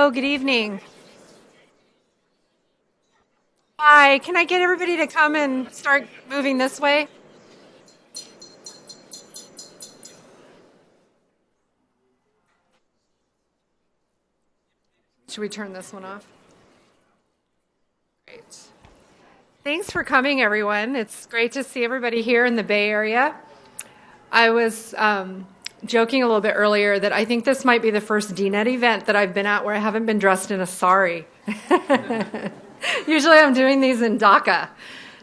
Hello, good evening. Hi, can I get everybody to come and start moving this way? Should we turn this one off? Great. Thanks for coming, everyone. It's great to see everybody here in the Bay Area. I was joking a little bit earlier that I think this might be the first Dnet event that I've been at where I haven't been dressed in a sari. Usually I'm doing these in Dhaka.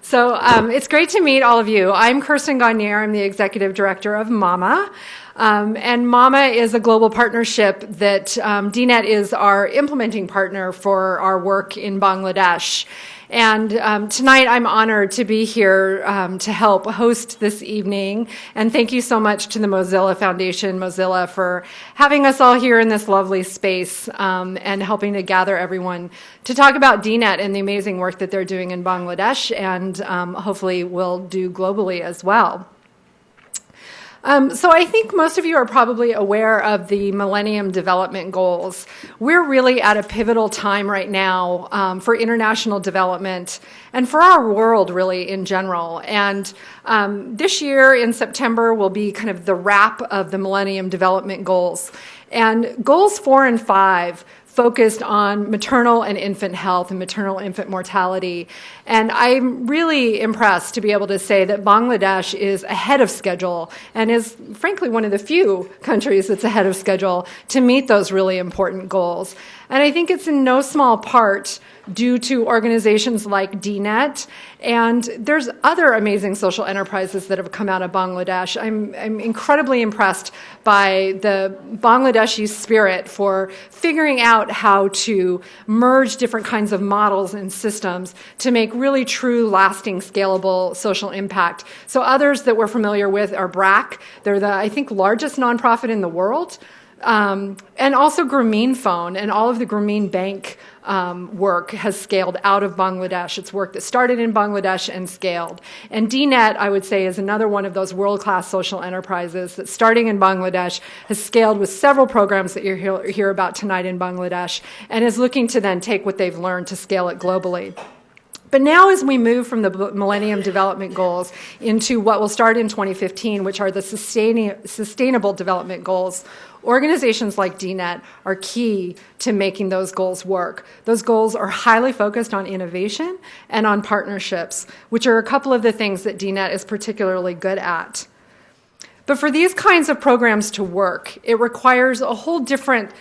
So it's great to meet all of you. I'm Kirsten Gagne. I'm the executive director of MAMA. And MAMA is a global partnership that Dnet is our implementing partner for our work in Bangladesh. And tonight I'm honored to be here to help host this evening. And thank you so much to the Mozilla Foundation, Mozilla, for having us all here in this lovely space and helping to gather everyone to talk about Dnet and the amazing work that they're doing in Bangladesh and hopefully will do globally as well. So I think most of you are probably aware of the Millennium Development Goals. We're really at a pivotal time right now for international development and for our world really in general. And this year in September will be kind of the wrap of the Millennium Development Goals. And goals 4 and 5 focused on maternal and infant health and maternal infant mortality. And I'm really impressed to be able to say that Bangladesh is ahead of schedule and is frankly one of the few countries that's ahead of schedule to meet those really important goals. And I think it's in no small part due to organizations like Dnet, and there's other amazing social enterprises that have come out of Bangladesh. I'm incredibly impressed by the Bangladeshi spirit for figuring out how to merge different kinds of models and systems to make really true, lasting, scalable social impact. So others that we're familiar with are BRAC. They're the, I think, largest nonprofit in the world. And also Grameen Phone and all of the Grameen Bank work has scaled out of Bangladesh. It's work that started in Bangladesh and scaled. And Dnet, I would say, is another one of those world-class social enterprises that starting in Bangladesh has scaled with several programs that you'll hear about tonight in Bangladesh and is looking to then take what they've learned to scale it globally. But now as we move from the Millennium Development Goals into what will start in 2015, which are the Sustainable Development Goals, organizations like Dnet are key to making those goals work. Those goals are highly focused on innovation and on partnerships, which are a couple of the things that Dnet is particularly good at. But for these kinds of programs to work, it requires a whole different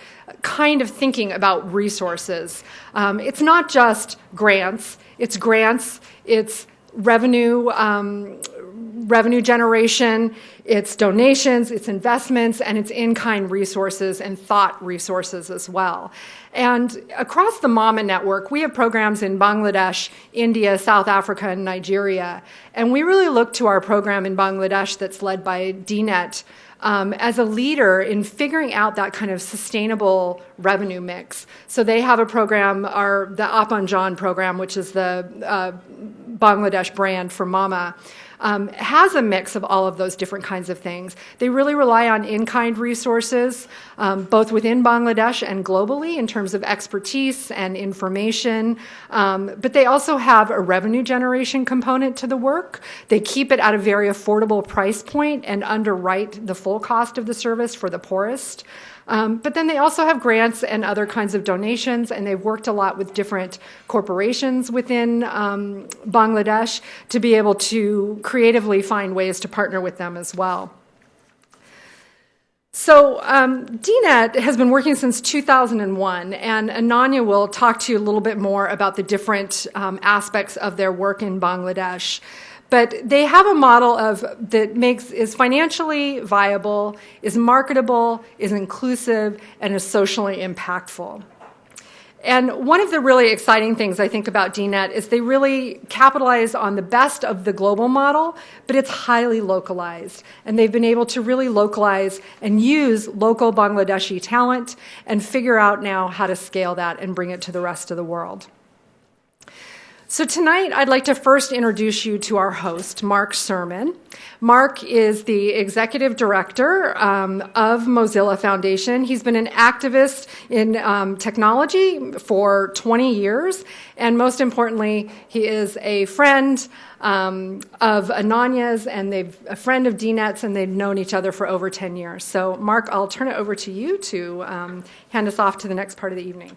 kind of thinking about resources. It's not just grants, it's revenue generation, it's donations, it's investments, and it's in-kind resources and thought resources as well. And across the MAMA network, we have programs in Bangladesh, India, South Africa, and Nigeria. And we really look to our program in Bangladesh that's led by Dnet as a leader in figuring out that kind of sustainable revenue mix. So they have a program, the Apanjan program, which is the Bangladesh brand for MAMA, has a mix of all of those different kinds of things. They really rely on in-kind resources, both within Bangladesh and globally in terms of expertise and information, but they also have a revenue generation component to the work. They keep it at a very affordable price point and underwrite the full cost of the service for the poorest. But then they also have grants and other kinds of donations, and they've worked a lot with different corporations within Bangladesh to be able to creatively find ways to partner with them as well. So Dnet has been working since 2001, and Ananya will talk to you a little bit more about the different aspects of their work in Bangladesh. But they have a model is financially viable, is marketable, is inclusive, and is socially impactful. And one of the really exciting things I think about Dnet is they really capitalize on the best of the global model, but it's highly localized. And they've been able to really localize and use local Bangladeshi talent and figure out now how to scale that and bring it to the rest of the world. So tonight, I'd like to first introduce you to our host, Mark Sermon. Mark is the executive director of Mozilla Foundation. He's been an activist in technology for 20 years, and most importantly, he is a friend of Ananya's, and a friend of Dnet's, and they've known each other for over 10 years. So, Mark, I'll turn it over to you to hand us off to the next part of the evening.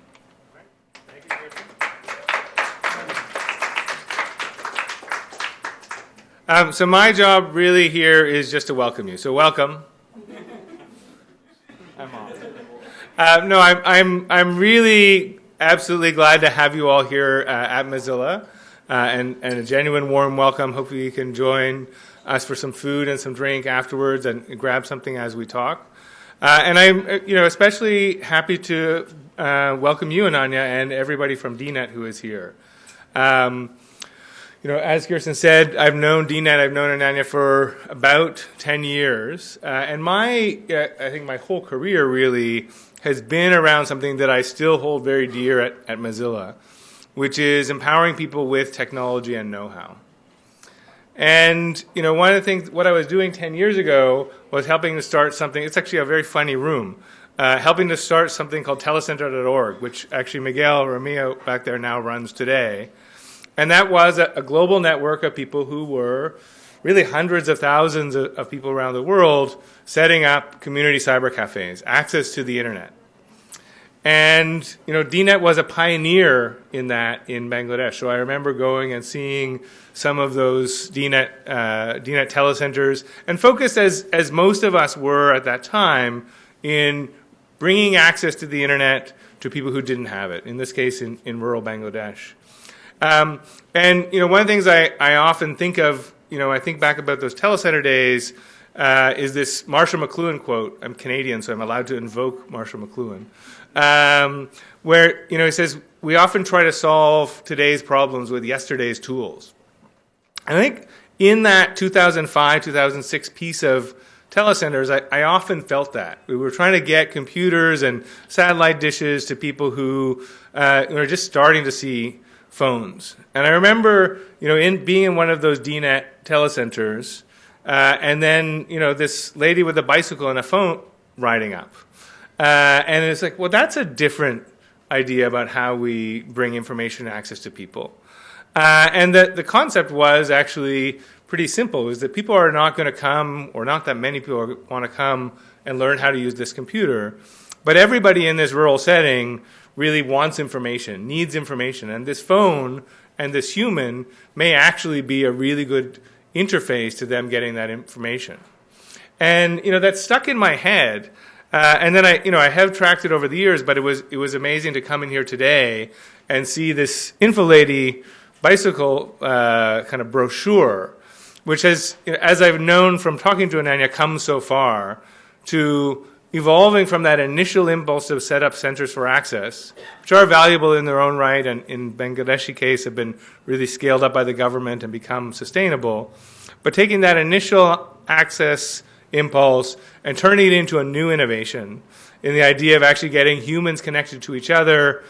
So my job really here is just to welcome you. So welcome. I'm on. No, I'm really absolutely glad to have you all here at Mozilla, and a genuine warm welcome. Hopefully you can join us for some food and some drink afterwards, and grab something as we talk. And I'm especially happy to welcome you, Ananya, and everybody from Dnet who is here. As Kirsten said, I've known Dnet, I've known Ananya for about 10 years. And I think my whole career really has been around something that I still hold very dear at Mozilla, which is empowering people with technology and know-how. And, one of the things, what I was doing 10 years ago was helping to start something. It's actually a very funny room. Helping to start something called telecenter.org, which actually Miguel Romeo back there now runs today. And that was a global network of people who were really hundreds of thousands of people around the world setting up community cyber cafes, access to the internet. And, Dnet was a pioneer in that in Bangladesh. So I remember going and seeing some of those Dnet telecenters, and focused as most of us were at that time in bringing access to the internet to people who didn't have it, in this case in rural Bangladesh. And one of the things I often think of, I think back about those telecenter days, is this Marshall McLuhan quote. I'm Canadian, so I'm allowed to invoke Marshall McLuhan, where he says, "We often try to solve today's problems with yesterday's tools." I think in that 2005, 2006 piece of telecenters, I often felt that. We were trying to get computers and satellite dishes to people who were just starting to see phones. And I remember, being in one of those Dnet telecenters, and then, this lady with a bicycle and a phone riding up. And it's like, well, that's a different idea about how we bring information and access to people. And the concept was actually pretty simple, is that people are not going to come, or not that many people want to come and learn how to use this computer. But everybody in this rural setting really wants information, needs information. And this phone and this human may actually be a really good interface to them getting that information. And, that stuck in my head. And then I have tracked it over the years, but it was amazing to come in here today and see this InfoLady bicycle kind of brochure, which has, as I've known from talking to Ananya, come so far to evolving from that initial impulse to set up centers for access, which are valuable in their own right, and in Bangladeshi case have been really scaled up by the government and become sustainable, but taking that initial access impulse and turning it into a new innovation in the idea of actually getting humans connected to each other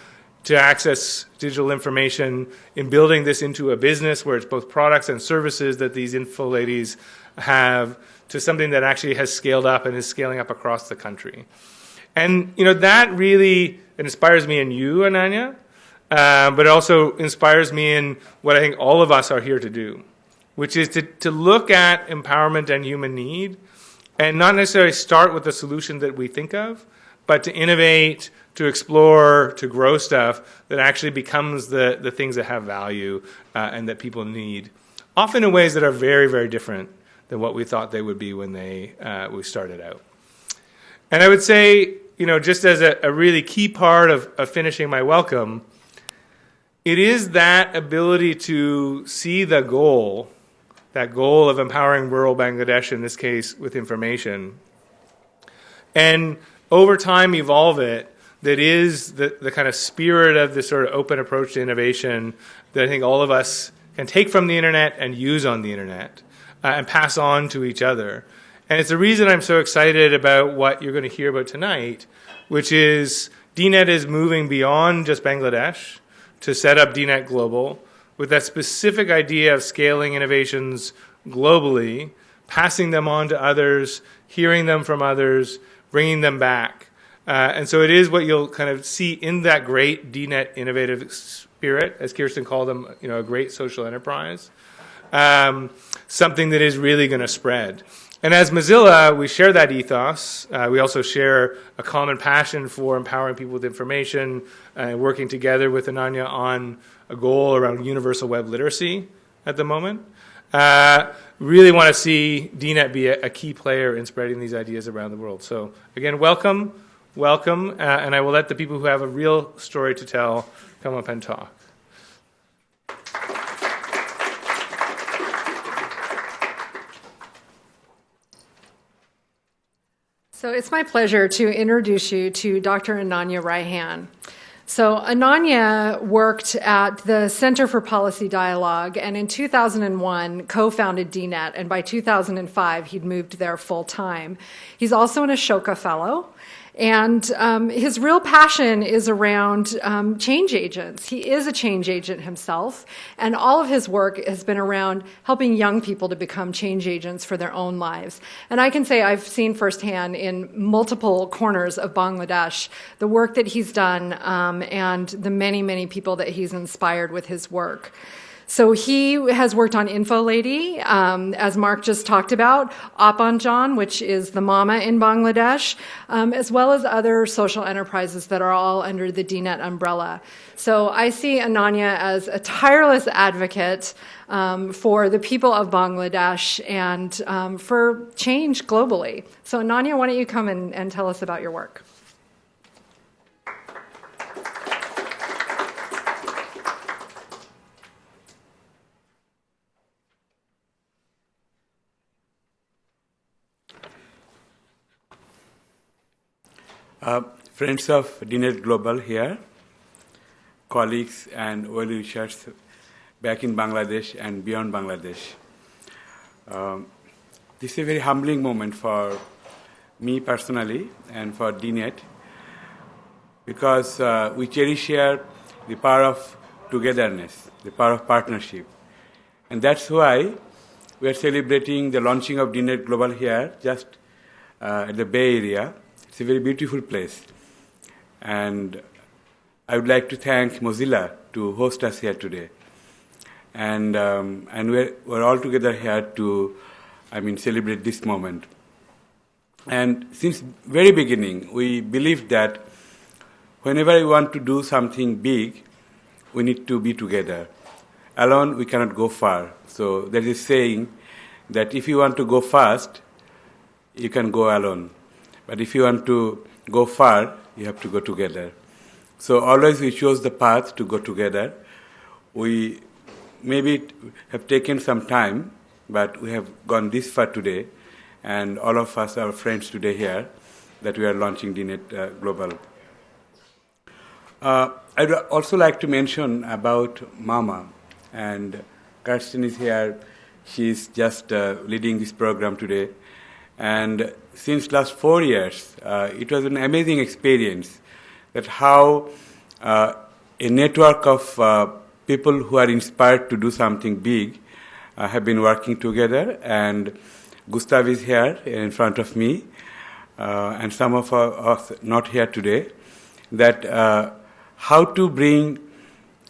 to access digital information, in building this into a business where it's both products and services that these InfoLadies have, to something that actually has scaled up and is scaling up across the country. And, that really inspires me in you, Ananya, but it also inspires me in what I think all of us are here to do, which is to look at empowerment and human need, and not necessarily start with the solution that we think of, but to innovate, to explore, to grow stuff that actually becomes the things that have value and that people need, often in ways that are very, very different than what we thought they would be when we started out. And I would say, just as a really key part of finishing my welcome, it is that ability to see the goal, that goal of empowering rural Bangladesh, in this case, with information, and over time evolve it, that is the kind of spirit of this sort of open approach to innovation that I think all of us can take from the internet and use on the internet. And pass on to each other. And it's the reason I'm so excited about what you're going to hear about tonight, which is Dnet is moving beyond just Bangladesh to set up Dnet Global, with that specific idea of scaling innovations globally, passing them on to others, hearing them from others, bringing them back. And so it is what you'll kind of see in that great Dnet innovative spirit, as Kirsten called them, a great social enterprise, something that is really going to spread. And as Mozilla, we share that ethos. We also share a common passion for empowering people with information and working together with Ananya on a goal around universal web literacy at the moment. Really want to see Dnet be a key player in spreading these ideas around the world. So again, welcome, and I will let the people who have a real story to tell come up and talk. So it's my pleasure to introduce you to Dr. Ananya Raihan. So Ananya worked at the Center for Policy Dialogue, and in 2001 co-founded Dnet, and by 2005 he'd moved there full-time. He's also an Ashoka Fellow, and his real passion is around change agents. He is a change agent himself, and all of his work has been around helping young people to become change agents for their own lives. And I can say I've seen firsthand in multiple corners of Bangladesh the work that he's done and the many, many people that he's inspired with his work. So he has worked on InfoLady, as Mark just talked about, Apanjan, which is the mama in Bangladesh, as well as other social enterprises that are all under the Dnet umbrella. So I see Ananya as a tireless advocate for the people of Bangladesh and for change globally. So Ananya, why don't you come and tell us about your work? Friends of Dnet Global here, colleagues and well-wishers back in Bangladesh and beyond Bangladesh. This is a very humbling moment for me personally and for Dnet because we cherish here the power of togetherness, the power of partnership. And that's why we are celebrating the launching of Dnet Global here just at the Bay Area. It's a very beautiful place. And I would like to thank Mozilla to host us here today. And we're all together here to, celebrate this moment. And since very beginning, we believed that whenever we want to do something big, we need to be together. Alone, we cannot go far. So there is a saying that if you want to go fast, you can go alone. But if you want to go far, you have to go together. So always we chose the path to go together. We maybe have taken some time, but we have gone this far today, and all of us are friends today here that we are launching Dnet Global. I'd also like to mention about Mama, and Kirsten is here. She's just leading this program today. And since last 4 years, it was an amazing experience that how a network of people who are inspired to do something big have been working together. And Gustav is here in front of me, and some of us not here today, that how to bring,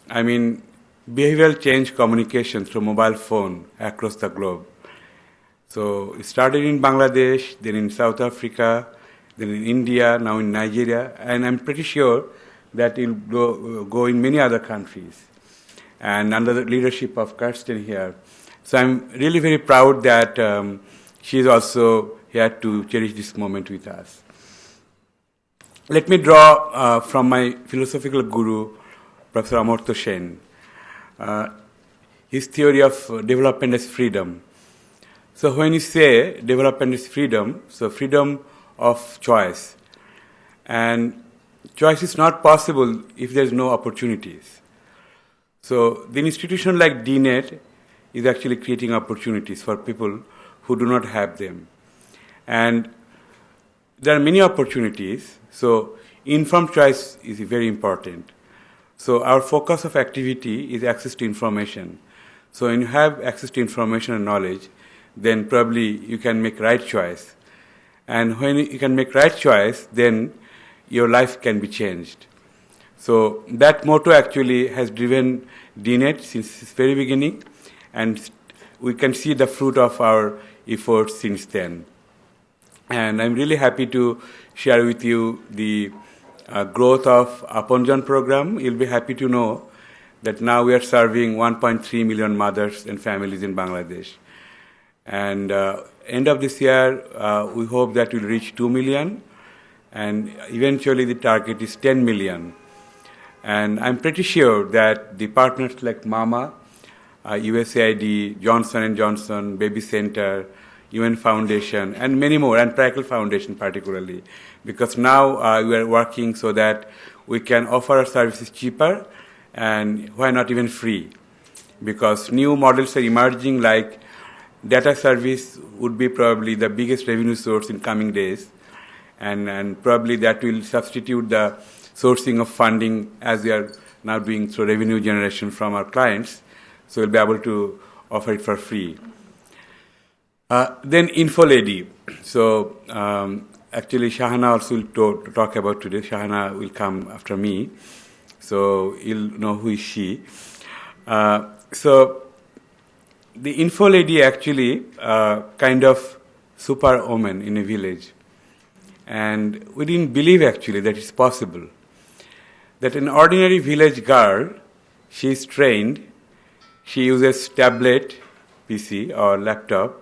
behavioral change communication through mobile phone across the globe. So it started in Bangladesh, then in South Africa, then in India, now in Nigeria, and I'm pretty sure that it will go in many other countries, and under the leadership of Kirsten here. So I'm really very proud that she's also here to cherish this moment with us. Let me draw from my philosophical guru, Professor Amartya Sen, his theory of development as freedom. So when you say development is freedom, so freedom of choice. And choice is not possible if there is no opportunities. So the institution like Dnet is actually creating opportunities for people who do not have them. And there are many opportunities, so informed choice is very important. So our focus of activity is access to information. So when you have access to information and knowledge, then probably you can make right choice. And when you can make right choice, then your life can be changed. So that motto actually has driven Dnet since its very beginning, and we can see the fruit of our efforts since then. And I'm really happy to share with you the growth of Aponjan program. You'll be happy to know that now we are serving 1.3 million mothers and families in Bangladesh. And end of this year, we hope that we'll reach 2 million, and eventually the target is 10 million. And I'm pretty sure that the partners like Mama, USAID, Johnson & Johnson, Baby Center, UN Foundation, and many more, and Prickle Foundation particularly, because now we are working so that we can offer our services cheaper and why not even free, because new models are emerging, like data service would be probably the biggest revenue source in coming days, and probably that will substitute the sourcing of funding as we are now doing through revenue generation from our clients. So we'll be able to offer it for free. Then InfoLady. So actually Shahana also will talk about today. Shahana will come after me, so you'll know who is she. So the InfoLady actually kind of superwoman in a village. And we didn't believe actually that it's possible. That an ordinary village girl, she is trained, she uses tablet, PC or laptop,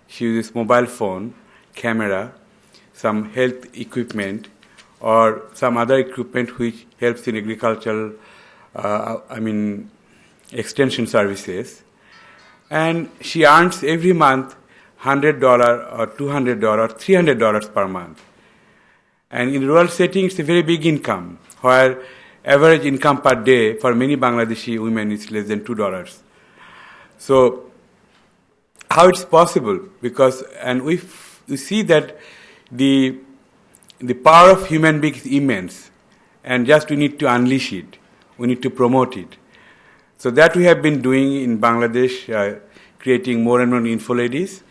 she uses mobile phone, camera, some health equipment, or some other equipment which helps in agricultural, extension services. And she earns every month $100 or $200 or $300 per month. And in rural settings, it's a very big income, where average income per day for many Bangladeshi women is less than $2. So how it's possible? Because, and we see that the power of human beings is immense, and just we need to unleash it. We need to promote it. So that we have been doing in Bangladesh, creating more and more InfoLadies.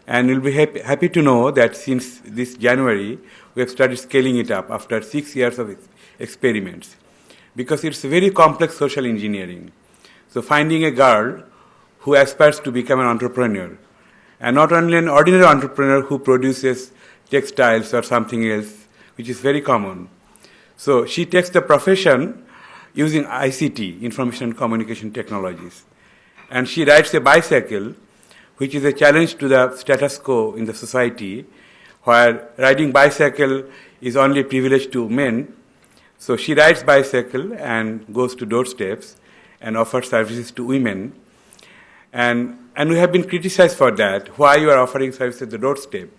And you'll be happy to know that since this January, we have started scaling it up after 6 years of experiments. Because it's very complex social engineering. So finding a girl who aspires to become an entrepreneur, and not only an ordinary entrepreneur who produces textiles or something else, which is very common. So she takes the profession using ICT, information and communication technologies. And she rides a bicycle, which is a challenge to the status quo in the society, where riding bicycle is only a privilege to men. So she rides bicycle and goes to doorsteps and offers services to women. And we have been criticized for that. Why you are offering service at the doorstep?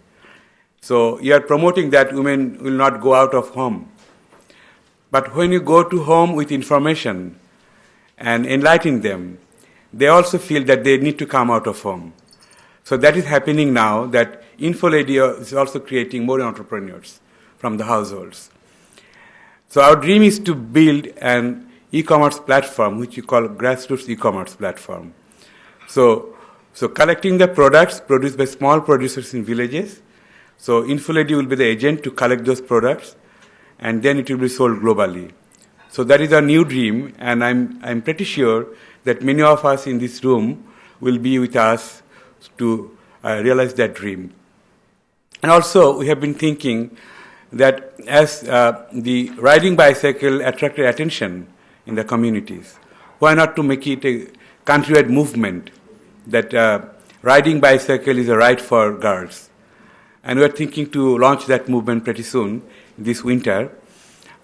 So you are promoting that women will not go out of home. But when you go to home with information and enlighten them, they also feel that they need to come out of home. So that is happening now, that InfoLady is also creating more entrepreneurs from the households. So our dream is to build an e-commerce platform, which we call grassroots e-commerce platform. So collecting the products produced by small producers in villages. So InfoLady will be the agent to collect those products, and then it will be sold globally. So that is our new dream, and I'm pretty sure that many of us in this room will be with us to realize that dream. And also, we have been thinking that as the riding bicycle attracted attention in the communities, why not to make it a countrywide movement that riding bicycle is a right for girls. And we're thinking to launch that movement pretty soon, this winter,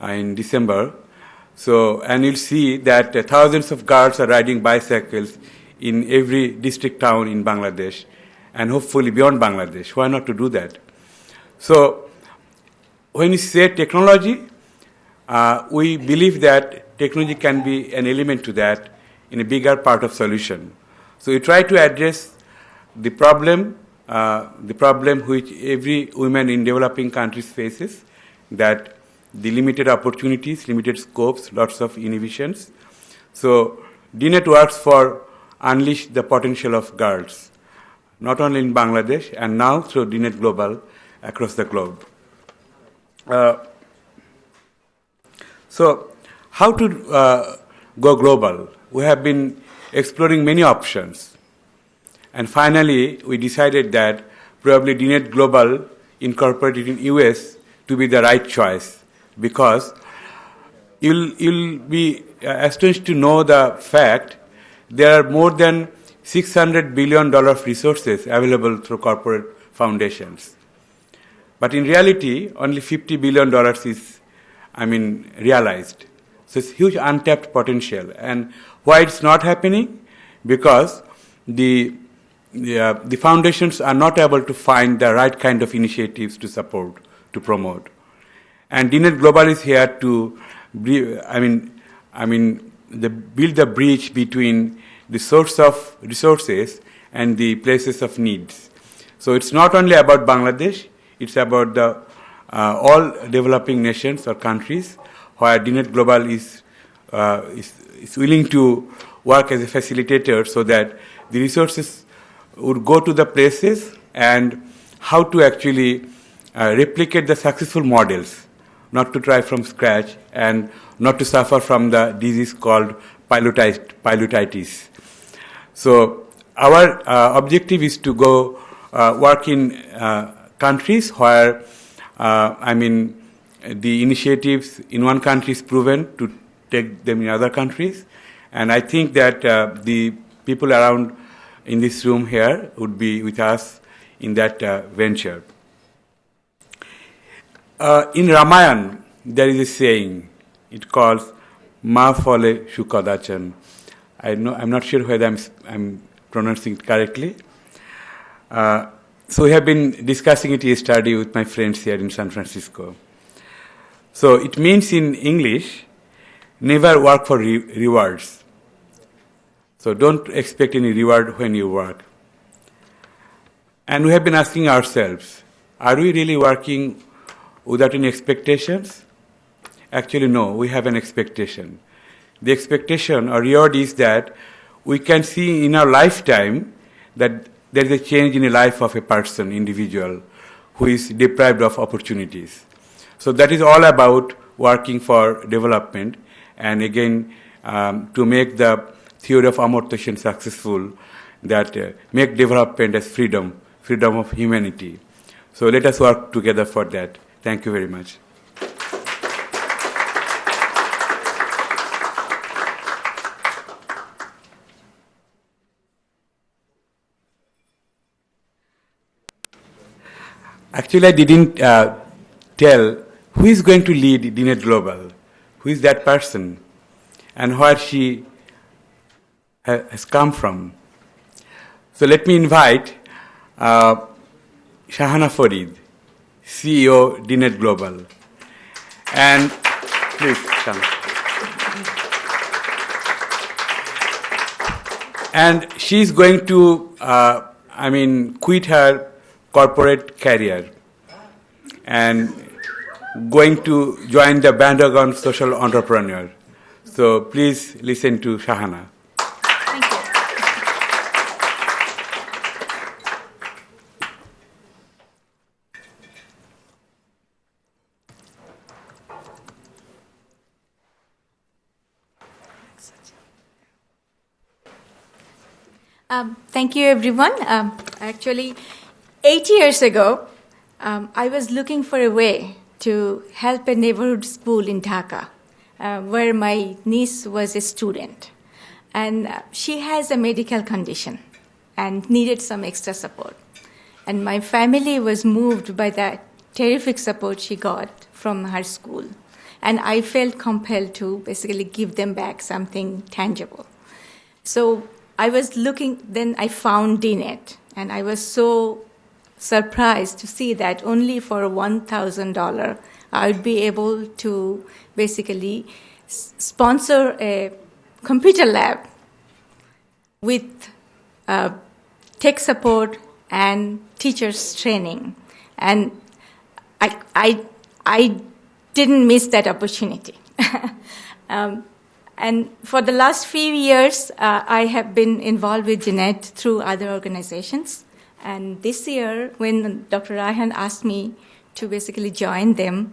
in December. So, and you'll see that thousands of girls are riding bicycles in every district town in Bangladesh, and hopefully beyond Bangladesh. Why not to do that? So, when you say technology, we believe that technology can be an element to that in a bigger part of solution. So we try to address the problem which every woman in developing countries faces, that the limited opportunities, limited scopes, lots of inhibitions. So Dnet works for unleash the potential of girls, not only in Bangladesh and now through Dnet Global across the globe. So how to go global? We have been exploring many options. And finally, we decided that probably Dnet Global incorporated in US to be the right choice, because you'll be astonished to know the fact there are more than $600 billion resources available through corporate foundations. But in reality, only $50 billion is, realized. So it's huge untapped potential. And why it's not happening? Because the foundations are not able to find the right kind of initiatives to support, to promote. And Dnet Global is here to, build the bridge between the source of resources and the places of needs. So it's not only about Bangladesh, it's about the all developing nations or countries where Dnet Global is willing to work as a facilitator so that the resources would go to the places and how to actually replicate the successful models, not to try from scratch and not to suffer from the disease called pilotitis. So our objective is to go work in countries where, the initiatives in one country is proven to take them in other countries. And I think that the people around in this room here would be with us in that venture. In Ramayana, there is a saying. It calls "Ma phale shukadachan." I'm not sure whether I'm pronouncing it correctly. So we have been discussing it yesterday with my friends here in San Francisco. So it means in English, never work for rewards. So don't expect any reward when you work. And we have been asking ourselves, are we really working without any expectations? Actually, no, we have an expectation. The expectation or reward is that we can see in our lifetime that there is a change in the life of a person, individual, who is deprived of opportunities. So that is all about working for development and again to make the theory of amortization successful, that make development as freedom of humanity. So let us work together for that. Thank you very much. Actually, I didn't tell who is going to lead Dnet Global, who is that person, and where she has come from. So let me invite Shahana Farid, CEO Dnet Global. And please, Shahana. And she's going to, quit her corporate career and going to join the bandwagon social entrepreneur. So please listen to Shahana. Thank you. Thank you, everyone. Actually, 8 years ago, I was looking for a way to help a neighborhood school in Dhaka, where my niece was a student. And she has a medical condition and needed some extra support. And my family was moved by the terrific support she got from her school. And I felt compelled to basically give them back something tangible. So I was looking, then I found Dnet, and I was so surprised to see that only for $1,000 I would be able to basically sponsor a computer lab with tech support and teachers training. And I didn't miss that opportunity. And for the last few years, I have been involved with Dnet through other organizations. And this year, when Dr. Raihan asked me to basically join them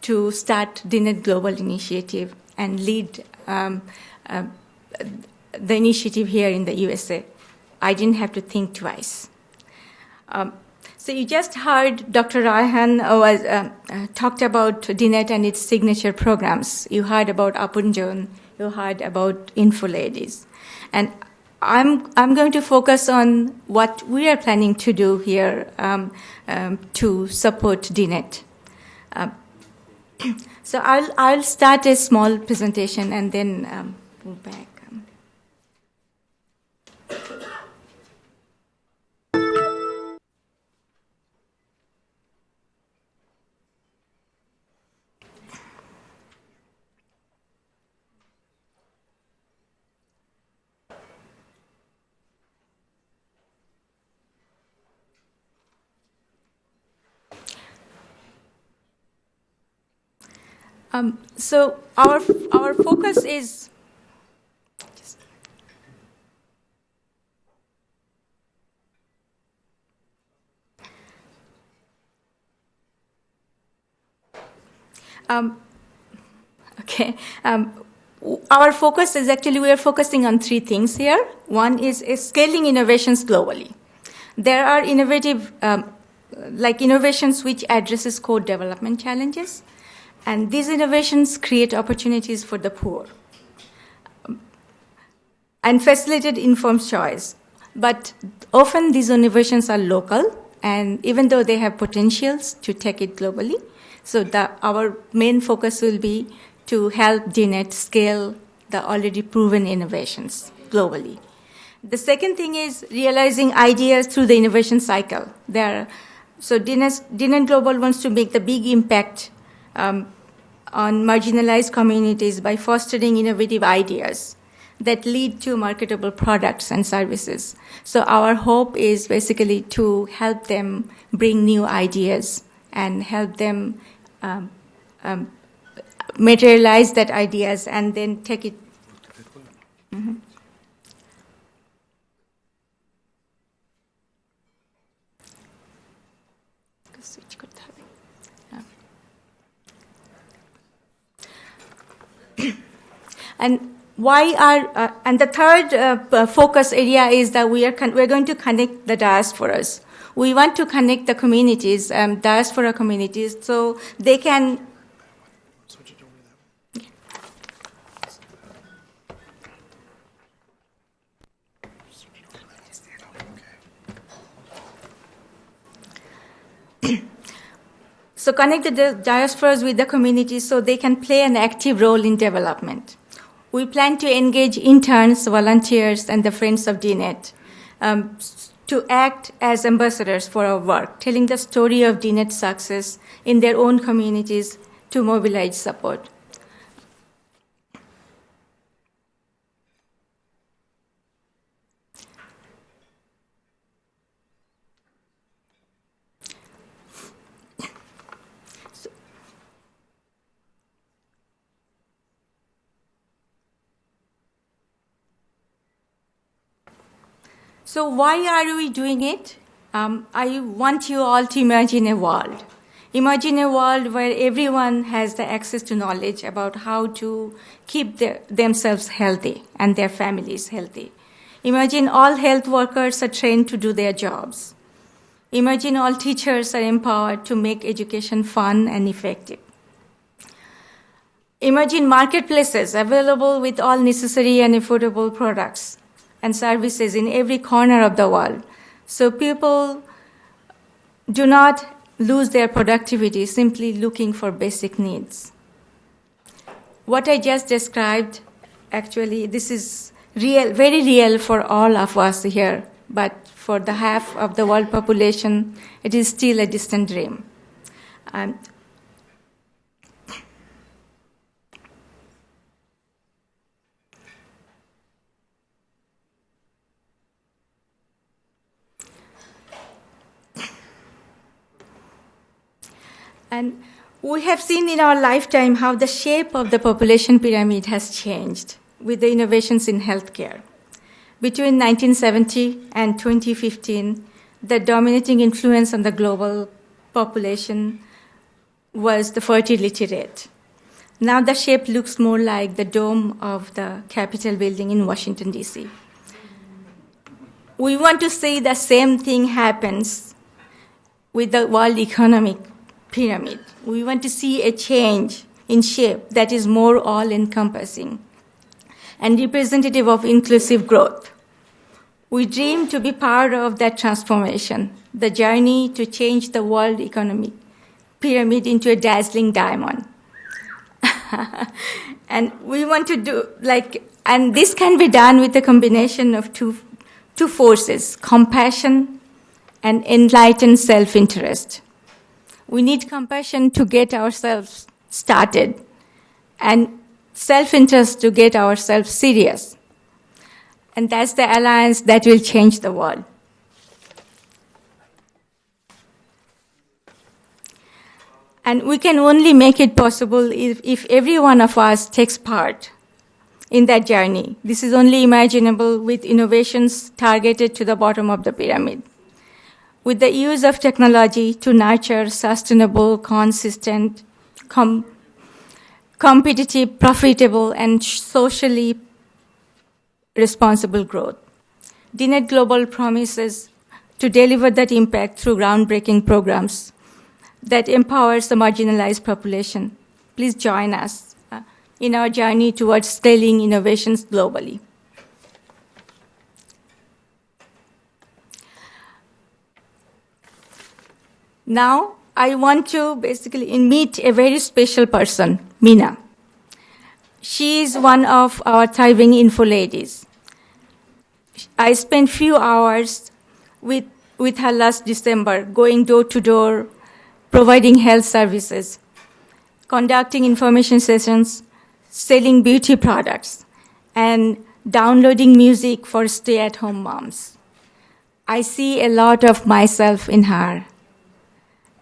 to start Dnet Global Initiative and lead the initiative here in the USA, I didn't have to think twice. So you just heard Dr. Raihan talked about Dnet and its signature programs. You heard about Apunjon. You heard about Info Ladies. And I'm going to focus on what we are planning to do here to support Dnet. So I'll start a small presentation and then move back. So our focus is our focus is actually we are focusing on three things here. One is scaling innovations globally. There are innovative innovations which addresses core development challenges. And these innovations create opportunities for the poor and facilitate informed choice. But often these innovations are local, and even though they have potentials to take it globally, so our main focus will be to help Dnet scale the already proven innovations globally. The second thing is realizing ideas through the innovation cycle. So Dnet Global wants to make the big impact on marginalized communities by fostering innovative ideas that lead to marketable products and services. So our hope is basically to help them bring new ideas and help them materialize that ideas and then take it. Mm-hmm. And and the third focus area is that we're going to connect the diasporas. We want to connect the communities, diaspora communities, so they can. So connect the diasporas with the communities so they can play an active role in development. We plan to engage interns, volunteers, and the friends of Dnet to act as ambassadors for our work, telling the story of Dnet's success in their own communities to mobilize support. So why are we doing it? I want you all to imagine a world. Imagine a world where everyone has the access to knowledge about how to keep themselves healthy and their families healthy. Imagine all health workers are trained to do their jobs. Imagine all teachers are empowered to make education fun and effective. Imagine marketplaces available with all necessary and affordable products and services in every corner of the world, so people do not lose their productivity simply looking for basic needs. What I just described, actually, this is real, very real for all of us here, but for the half of the world population, it is still a distant dream. And We have seen in our lifetime how the shape of the population pyramid has changed with the innovations in healthcare. Between 1970 and 2015, the dominating influence on the global population was the fertility rate. Now the shape looks more like the dome of the Capitol building in Washington, D.C. We want to see the same thing happens with the world economic pyramid. We want to see a change in shape that is more all-encompassing and representative of inclusive growth. We dream to be part of that transformation, the journey to change the world economic pyramid into a dazzling diamond. And we want to do and this can be done with a combination of two forces, compassion and enlightened self-interest. We need compassion to get ourselves started and self-interest to get ourselves serious. And that's the alliance that will change the world. And we can only make it possible if every one of us takes part in that journey. This is only imaginable with innovations targeted to the bottom of the pyramid. With the use of technology to nurture sustainable, consistent, competitive, profitable, and socially responsible growth. Dnet Global promises to deliver that impact through groundbreaking programs that empowers the marginalized population. Please join us in our journey towards scaling innovations globally. Now, I want to basically meet a very special person, Meena. She is one of our thriving info ladies. I spent few hours with her last December, going door to door, providing health services, conducting information sessions, selling beauty products, and downloading music for stay-at-home moms. I see a lot of myself in her.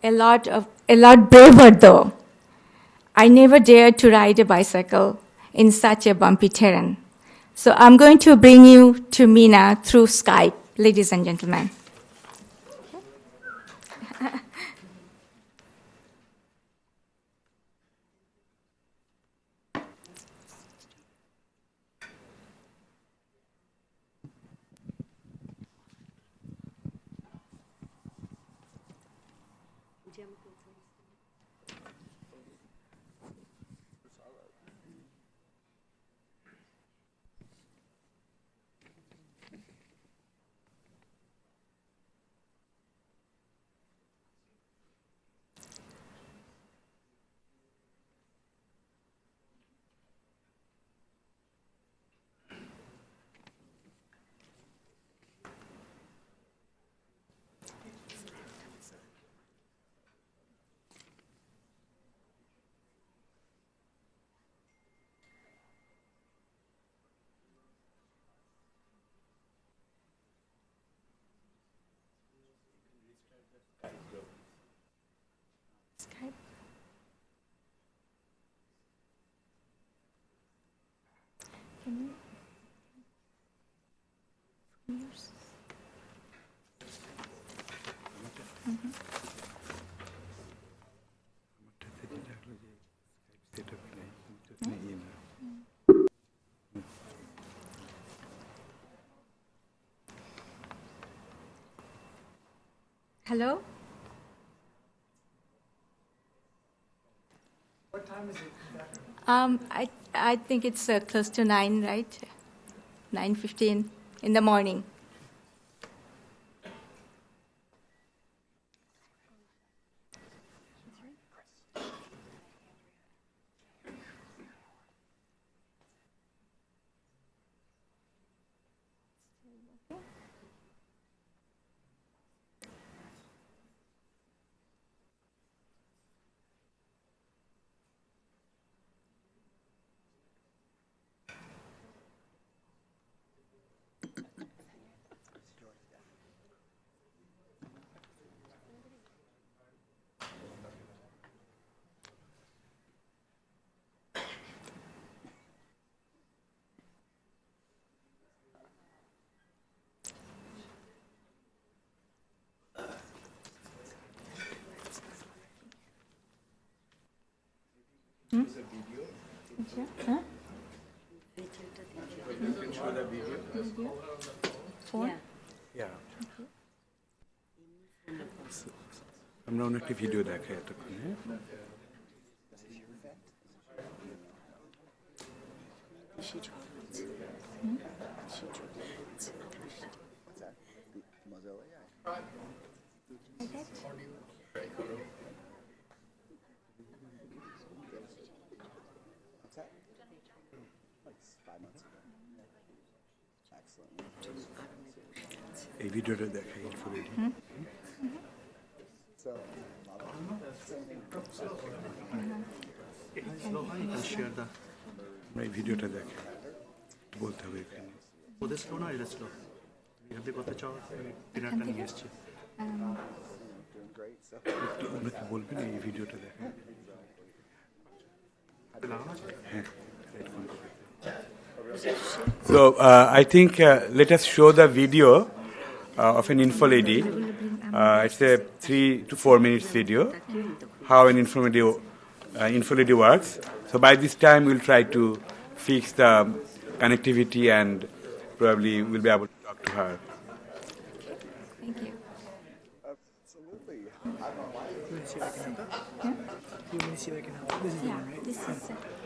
A lot braver though. I never dared to ride a bicycle in such a bumpy terrain. So I'm going to bring you to Meena through Skype, ladies and gentlemen. Hello? What time is it? I think it's close to 9, right? 9:15 in the morning. Huh? Phone? Yeah. আমরা অন্য একটি video দেখাই এতক্ষণে। এই ভিডিওটা দেখাই ইনফোরেডি। আমরা এই ভিডিওটা দেখাই, বলতে হবে এখানে। ওদের স্লো না এটা স্লো এখান থেকে কথা চাও ডিনারটা নিয়ে এসছি আমরা কি বলবেন এই ভিডিওটা দেখাই? হ্যাঁ। So I think let us show the video of an info lady. It's a 3 to 4 minutes video, how an info lady works. So by this time we'll try to fix the connectivity and probably we'll be able to talk to her. Thank you. Absolutely. You may see like an help. This is the Yeah, one, right?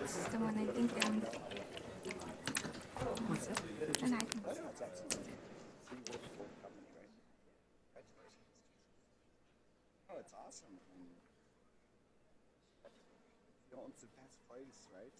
this is the one I think. And I think. Oh, it's awesome. It's the best place, right?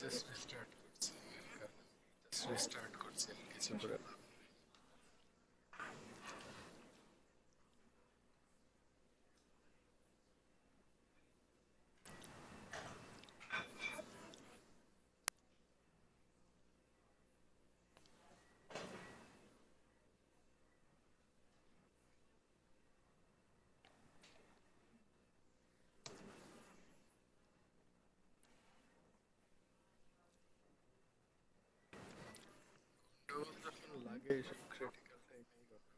Just restart করছি কিছু করে লাগে সব critical টাইমেই লাগে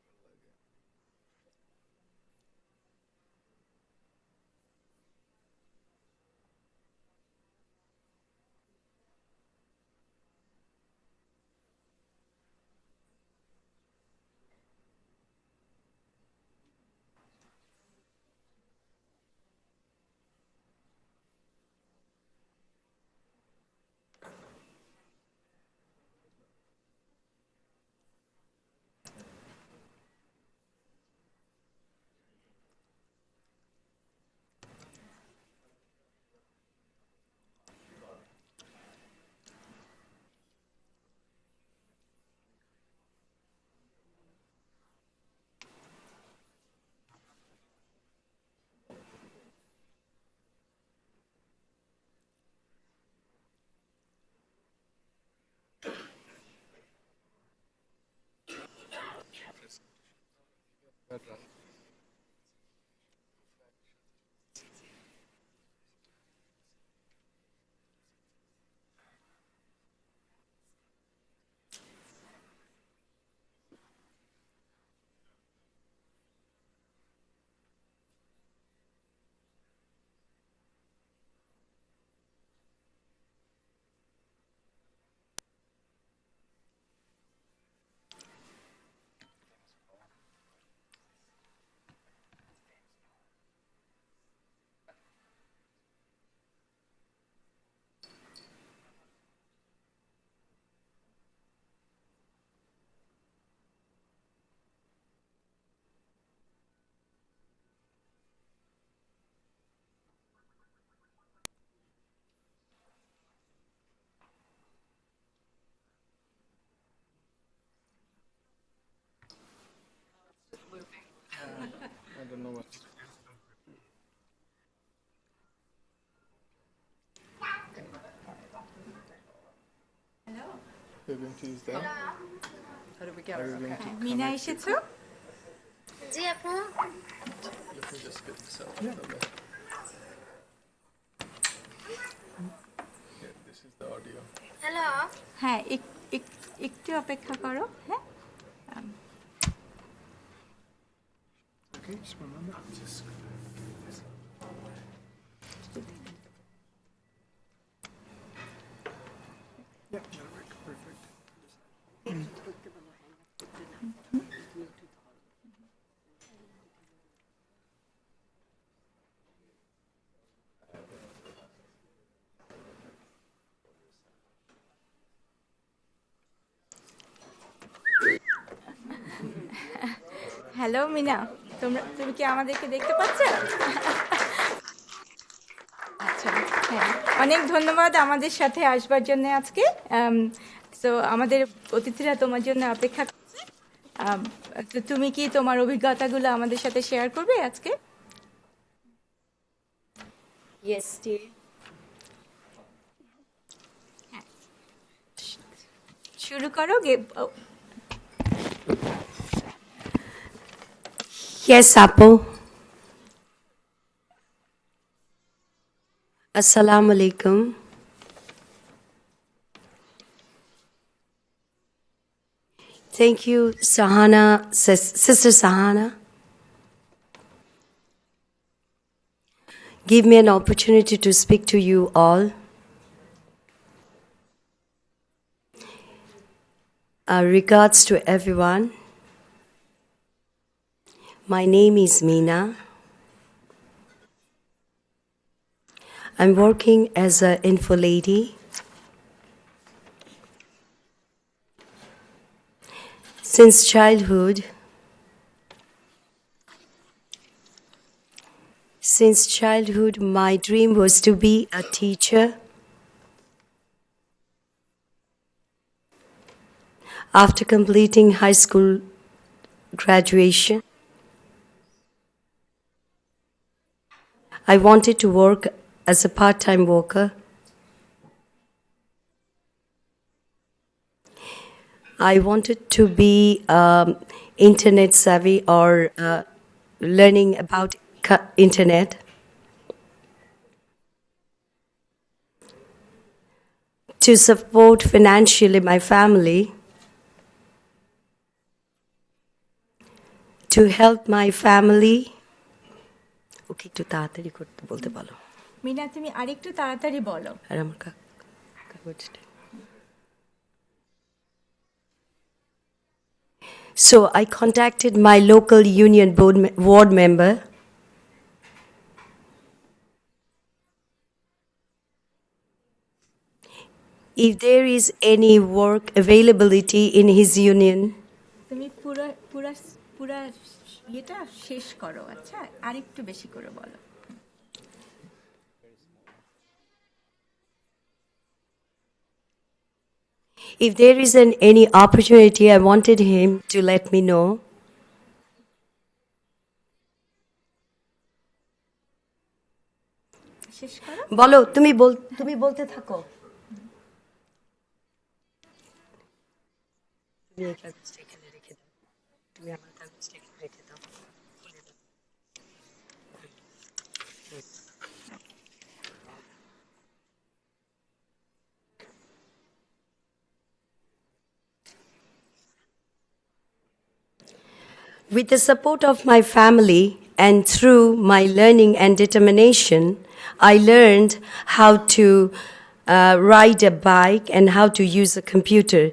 মিনা এসেছো? জি আপু। Hello. হ্যাঁ, একটু অপেক্ষা করো। হ্যাঁ, হ্যালো মিনা, তুমি কি আমাদেরকে দেখতে পাচ্ছ? আচ্ছা, হ্যাঁ, অনেক ধন্যবাদ আমাদের সাথে আসবার জন্য আজকে। তো আমাদের অতিথিরা তোমার জন্য অপেক্ষা করছে। তো তুমি কি তোমার অভিজ্ঞতাগুলো আমাদের সাথে শেয়ার করবে আজকে? Yes, dear. শুরু করো। Yes, Apo. Assalamu alaikum. Thank you, Sahana, Sister Sahana. Give me an opportunity to speak to you all. Regards to everyone. My name is Meena. I'm working as an info lady. Since childhood, my dream was to be a teacher. After completing high school graduation, I wanted to work as a part-time worker. I wanted to be internet savvy or learning about internet. To support financially my family. To help my family. ওকে একটু তাড়াতাড়ি করতে বলতে বলো। মিনা, তুমি আরেকটু তাড়াতাড়ি বলো। আর আমার কাগজটা। So I contacted my local union ward member. If there is any work availability in his union, তুমি পুরো পুরো পুরো এটা শেষ করো। আচ্ছা, আরেকটু বেশি করে বলো। if there isn't any opportunity, I wanted him to let me know. শেষ করো। বলো, তুমি বলতে থাকো। তুমি এই কাগজটা এখানে রেখে দাও। তুমি আমার কাগজটা এখানে রেখে দাও। With the support of my family and through my learning and determination, I learned how to ride a bike and how to use a computer.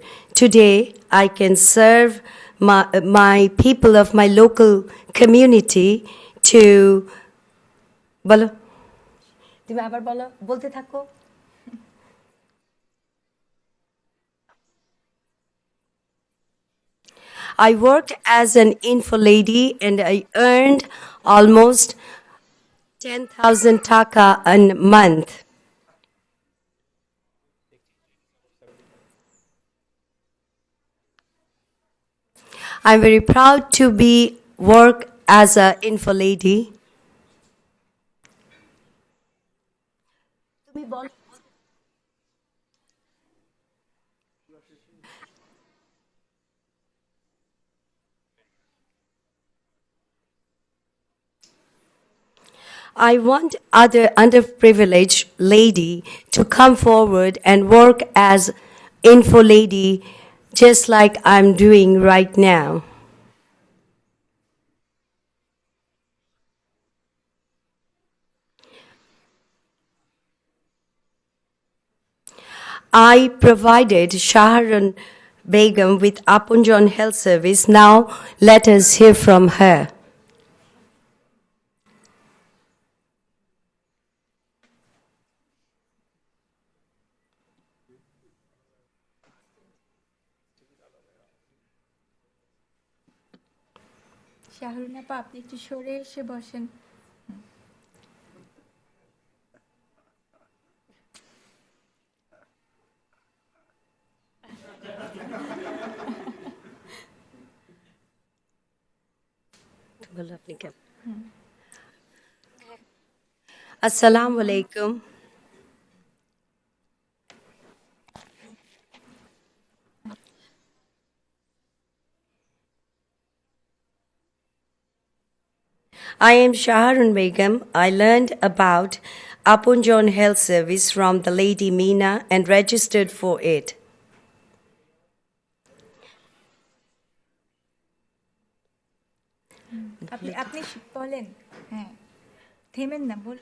Today, I can serve my people of my local community to... বলো, তুমি আবার বলো, বলতে থাকো। I worked as an info lady and I earned almost 10,000 taka a month. I'm very proud to work as an info lady. I want other underprivileged lady to come forward and work as info lady just like I'm doing right now. I provided Shaharan Begum with Apunjan Health Service. Now let us hear from her. Shahrun আপা আপনি একটু সরে এসে বসেন Assalamu alaikum. I am Shaharun Begum. I learned about Apunjan Health Service from the lady Meena and registered for it. আপনি আপনি বলেন হ্যাঁ থেমেন না বল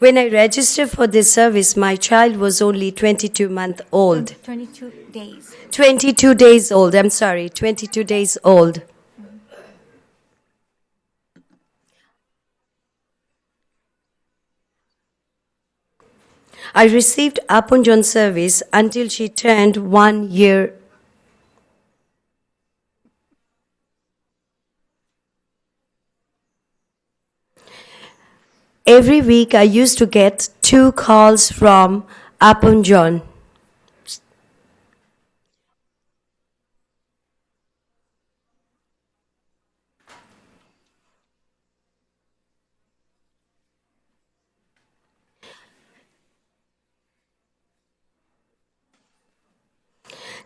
When I registered for this service, my child was only 22 months old. 22 days 22 days old, I'm sorry, 22 days old. I received Apunjan service until she turned 1 year. Every week I used to get 2 calls from Apunjan.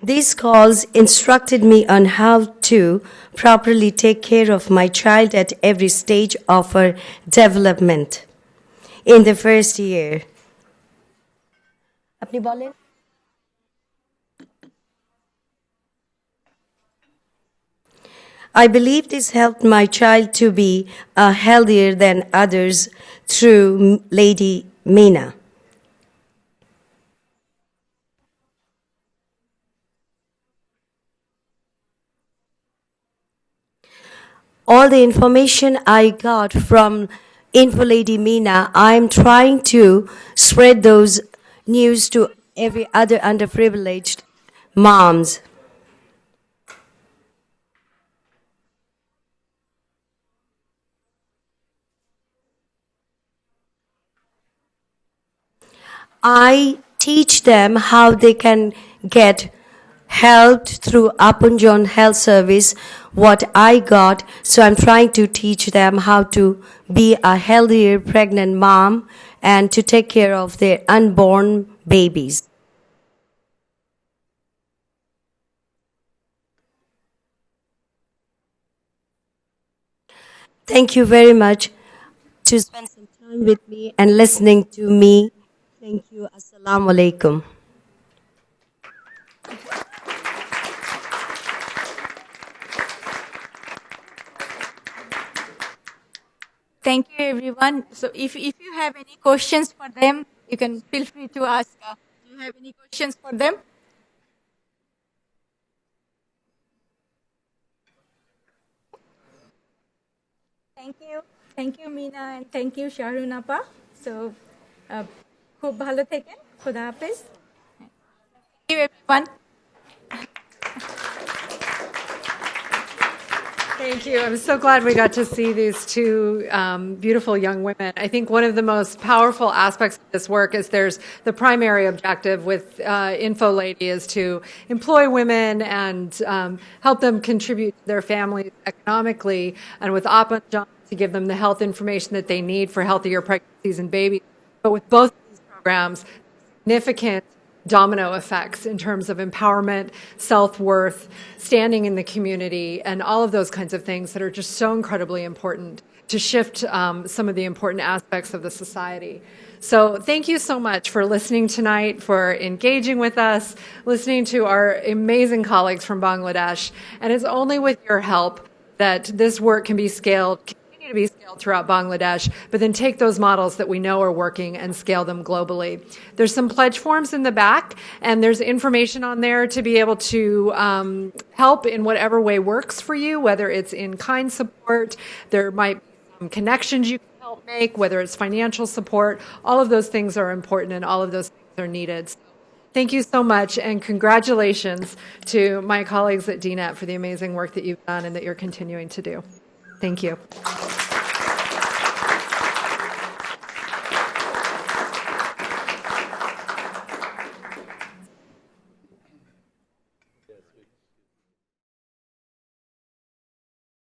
These calls instructed me on how to properly take care of my child at every stage of her development. In the first year. আপনি বলেন I believe this helped my child to be healthier than others through Lady Meena. All the information I got from Info Lady Meena, I'm trying to spread those news to every other underprivileged moms. I teach them how they can get helped through Apunjan Health Service, what I got. So I'm trying to teach them how to be a healthier pregnant mom and to take care of their unborn babies. Thank you very much to spend some time with me and listening to me. Thank you. Assalamu alaikum. Thank you, everyone. So if you have any questions for them, you can feel free to ask. Do you have any questions for them? Thank you, Meena, and thank you, Shahrun Appa. So, খুব ভালো থেকেন খোদা হাফেজ Thank you, everyone. Thank you. I'm so glad we got to see these two beautiful young women. I think one of the most powerful aspects of this work is there's the primary objective with Info Lady is to employ women and help them contribute to their families economically, and with Appa and John to give them the health information that they need for healthier pregnancies and babies. But with both of these programs, significant domino effects in terms of empowerment, self-worth, standing in the community, and all of those kinds of things that are just so incredibly important to shift some of the important aspects of the society. So thank you so much for listening tonight, for engaging with us, listening to our amazing colleagues from Bangladesh. And it's only with your help that this work can be scaled, to be scaled throughout Bangladesh, but then take those models that we know are working and scale them globally. There's some pledge forms in the back, and there's information on there to be able to help in whatever way works for you, whether it's in-kind support, there might be some connections you can help make, whether it's financial support. All of those things are important, and all of those things are needed. So thank you so much, and congratulations to my colleagues at Dnet for the amazing work that you've done and that you're continuing to do. Thank you.